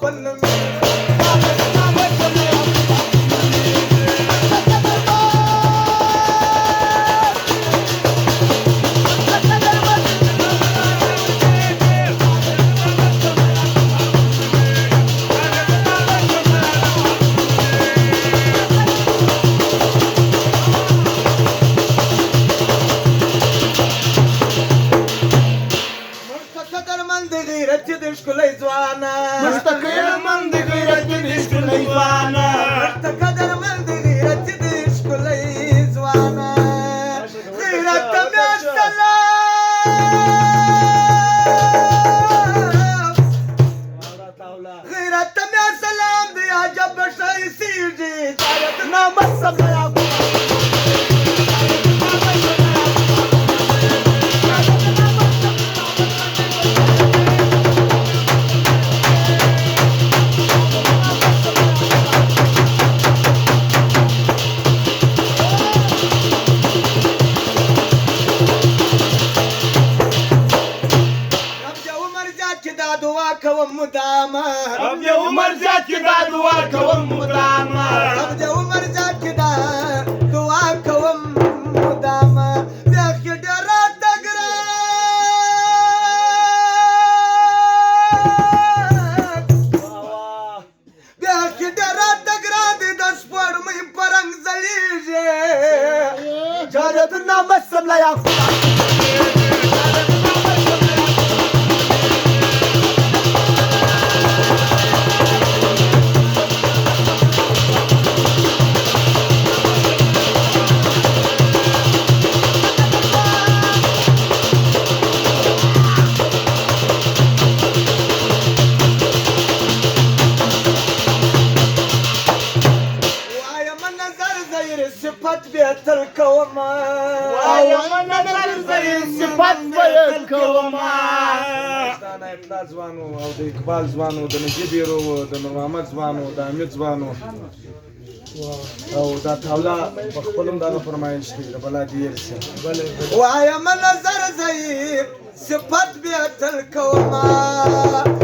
خوند مستقيمند غیرت دې ښکلی ځوانه قدرمند غیرت دې ښکلی ځوانه غیرت ته مې سلام غیرت ته مې سلام دی عجب به ښایسېږي غیرت نامه سبا کوم مدامه رب دې عمر زیات کړي دا دعا کوم مدامه رب دې عمر زیات کړي دا دعا کوم مدامه بیا کې ډېر راته ګران بیا کې ډېر راته ګران دي د سپوږمۍ په رنګ ځلېږي جارتونه مسله یا صفت بهتر کوم وایم نظر زې صفت به کوم پښتانه اقبال ځوانو او د اقبال ځوانو د نجیب هیرو د نور محمد ځوانو د حمید ځوانو او دا تاوله په خپل هم دغه فرمایش کوي د بلا دې رسي وایم نظر زې صفت بهتر کوم